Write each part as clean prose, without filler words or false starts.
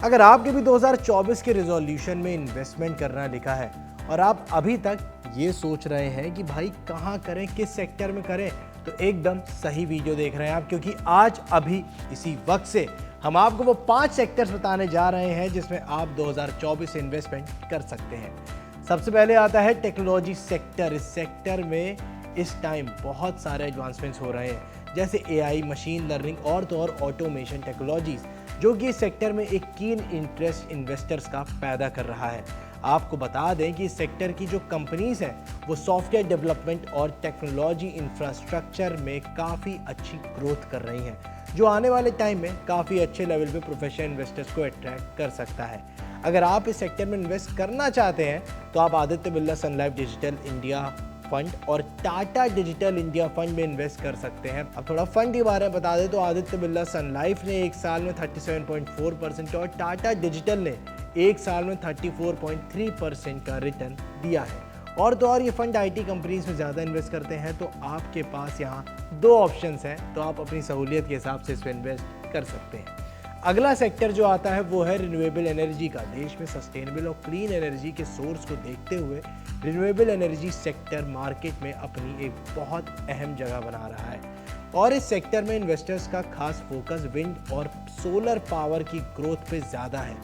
अगर आपके भी 2024 के रिजोल्यूशन में इन्वेस्टमेंट करना लिखा है और आप अभी तक ये सोच रहे हैं कि भाई कहाँ करें, किस सेक्टर में करें, तो एकदम सही वीडियो देख रहे हैं आप, क्योंकि आज अभी इसी वक्त से हम आपको वो 5 सेक्टर्स बताने जा रहे हैं जिसमें आप 2024 से इन्वेस्टमेंट कर सकते हैं। सबसे पहले आता है टेक्नोलॉजी सेक्टर। इस सेक्टर में इस टाइम बहुत सारे एडवांसमेंट्स हो रहे हैं, जैसे एआई, मशीन लर्निंग और तो और ऑटोमेशन टेक्नोलॉजीज, जो कि इस सेक्टर में एक कीन इंटरेस्ट इन्वेस्टर्स का पैदा कर रहा है। आपको बता दें कि इस सेक्टर की जो कंपनीज हैं वो सॉफ्टवेयर डेवलपमेंट और टेक्नोलॉजी इंफ्रास्ट्रक्चर में काफ़ी अच्छी ग्रोथ कर रही हैं, जो आने वाले टाइम में काफ़ी अच्छे लेवल पे प्रोफेशनल इन्वेस्टर्स को अट्रैक्ट कर सकता है। अगर आप इस सेक्टर में इन्वेस्ट करना चाहते हैं तो आप आदित्य बिरला सन लाइफ डिजिटल इंडिया फंड और टाटा डिजिटल इंडिया फंड में इन्वेस्ट कर सकते हैं। अब थोड़ा फंड के बारे में बता दें तो आदित्य बिरला सन लाइफ ने एक साल में 37.4% और टाटा डिजिटल ने एक साल में 34.3% का रिटर्न दिया है। और तो और ये फंड आईटी कंपनीज में ज़्यादा इन्वेस्ट करते हैं, तो आपके पास यहाँ 2 ऑप्शंस हैं, तो आप अपनी सहूलियत के हिसाब से इस पर इन्वेस्ट कर सकते हैं। अगला सेक्टर जो आता है वो है रिन्यूएबल एनर्जी का। देश में सस्टेनेबल और क्लीन एनर्जी के सोर्स को देखते हुए रिन्यूएबल एनर्जी सेक्टर मार्केट में अपनी एक बहुत अहम जगह बना रहा है, और इस सेक्टर में इन्वेस्टर्स का खास फोकस विंड और सोलर पावर की ग्रोथ पे ज़्यादा है।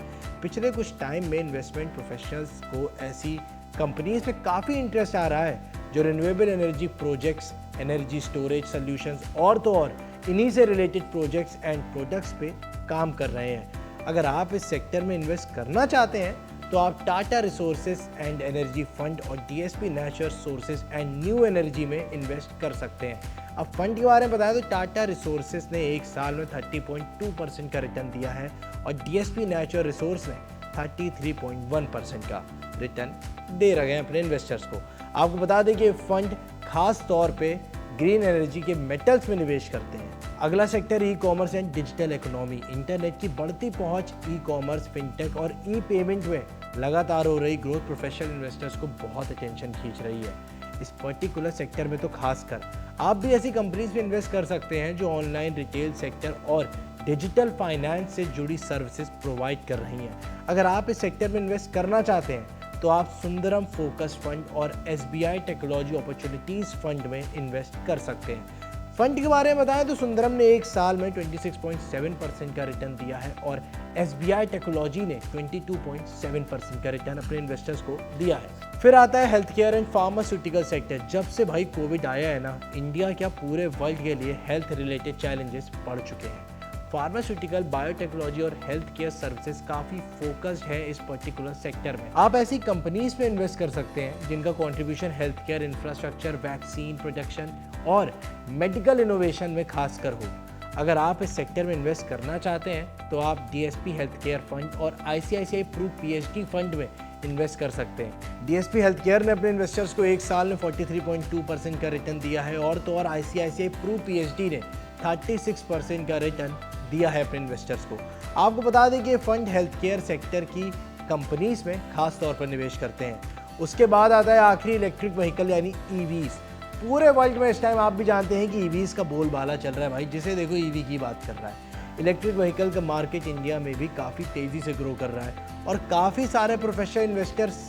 पिछले कुछ टाइम में इन्वेस्टमेंट प्रोफेशनल्स को ऐसी कंपनीज में काफ़ी इंटरेस्ट आ रहा है जो renewable energy projects, energy storage solutions और तो और इन्हीं से रिलेटेड प्रोजेक्ट्स एंड प्रोडक्ट्स पे काम कर रहे हैं। अगर आप इस सेक्टर में इन्वेस्ट करना चाहते हैं तो आप Tata Resources and Energy Fund और DSP Natural Sources and New Energy में इन्वेस्ट कर सकते हैं। अब फंड के बारे में बताएं तो टाटा रिसोर्सेज ने एक साल में 30.2% का रिटर्न दिया है और डीएसपी नेचुरल रिसोर्स ने 33.1% का रिटर्न दे रहे हैं अपने इन्वेस्टर्स को। आपको बता दें कि फंड खास तौर पे ग्रीन एनर्जी के मेटल्स में निवेश करते हैं। अगला sector e commerce and digital economy. Internet की बढ़ती पहुंच, ई कॉमर्स, फिनटेक और ई पेमेंट में लगातार हो रही ग्रोथ प्रोफेशनल इन्वेस्टर्स को बहुत अटेंशन खींच रही है। इस पर्टिकुलर सेक्टर में तो खासकर आप भी ऐसी कंपनीज में इन्वेस्ट कर सकते हैं जो ऑनलाइन रिटेल सेक्टर और डिजिटल फाइनेंस से जुड़ी सर्विसेज प्रोवाइड कर रही हैं। अगर आप इस सेक्टर में इन्वेस्ट करना चाहते हैं तो आप सुंदरम फोकस फंड और एसबीआई टेक्नोलॉजी अपॉर्चुनिटीज फंड में इन्वेस्ट कर सकते हैं। फंड के बारे में बताएं तो सुंदरम ने एक साल में 26.7% का रिटर्न दिया है और एसबीआई टेक्नोलॉजी ने 22.7% का रिटर्न अपने इन्वेस्टर्स को दिया है। फिर आता है health care and pharmaceutical sector. जब से भाई कोविड आया है ना, इंडिया क्या पूरे वर्ल्ड के लिए हेल्थ रिलेटेड चैलेंजेस बढ़ चुके हैं। फार्मास्यूटिकल, बायोटेक्नोलॉजी और हेल्थ केयर सर्विसेज काफ़ी फोकस्ड है इस पर्टिकुलर सेक्टर में। आप ऐसी कंपनीज में इन्वेस्ट कर सकते हैं जिनका contribution health care infrastructure, vaccine production और मेडिकल इनोवेशन में खासकर हो। अगर आप इस सेक्टर में इन्वेस्ट करना चाहते हैं तो आप डीएसपी हेल्थ केयर फंड और आईसीआईसीआई प्रू पीएचडी फंड में इन्वेस्ट कर सकते हैं। डीएसपी हेल्थ केयर ने अपने इन्वेस्टर्स को एक साल में 43.2% का रिटर्न दिया है और तो और आईसीआईसीआई प्रू पीएचडी ने 36% का रिटर्न दिया है अपने इन्वेस्टर्स को। आपको बता दें कि ये फंड हेल्थ केयर सेक्टर की कंपनीज में खास तौर पर निवेश करते हैं। उसके बाद आता है आखिरी इलेक्ट्रिक व्हीकल यानी ईवीज। पूरे वर्ल्ड में इस टाइम आप भी जानते हैं कि ईवीज का बोलबाला चल रहा है भाई, जिसे देखो ईवी की बात कर रहा है। इलेक्ट्रिक व्हीकल का मार्केट इंडिया में भी काफ़ी तेज़ी से ग्रो कर रहा है और काफ़ी सारे प्रोफेशनल इन्वेस्टर्स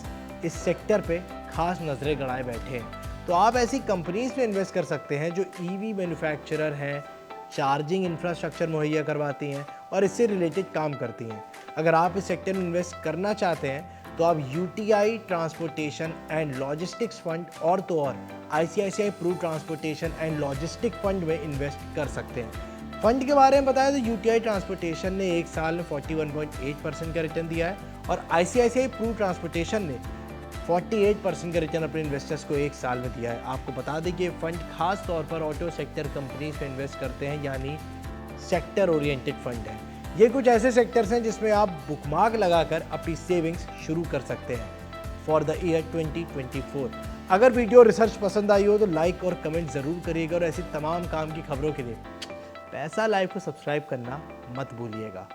इस सेक्टर पे खास नज़रें गड़ाए बैठे हैं। तो आप ऐसी कंपनीज में इन्वेस्ट कर सकते हैं जो ईवी मैन्युफैक्चरर हैं, चार्जिंग इंफ्रास्ट्रक्चर मुहैया करवाती हैं और इससे रिलेटेड काम करती हैं। अगर आप इस सेक्टर में इन्वेस्ट करना चाहते हैं तो आप UTI transportation and logistics fund और तो और ICICI Pru transportation and logistic fund में इन्वेस्ट कर सकते हैं। फंड के बारे में बताया तो यूटीआई ट्रांसपोर्टेशन ने एक साल में 41.8% का रिटर्न दिया है और आईसीआईसीआई प्रू ट्रांसपोर्टेशन ने 48% का रिटर्न अपने इन्वेस्टर्स को एक साल में दिया है। आपको बता दें कि ये फंड खास तौर पर ऑटो सेक्टर कंपनीज में इन्वेस्ट करते हैं, यानी सेक्टर ओरिएंटेड फंड है। ये कुछ ऐसे सेक्टर्स हैं जिसमें आप बुकमार्क लगाकर अपनी सेविंग्स शुरू कर सकते हैं फॉर द ईयर 2024। अगर वीडियो रिसर्च पसंद आई हो तो लाइक और कमेंट ज़रूर करिएगा और ऐसी तमाम काम की खबरों के लिए पैसा लाइव को सब्सक्राइब करना मत भूलिएगा।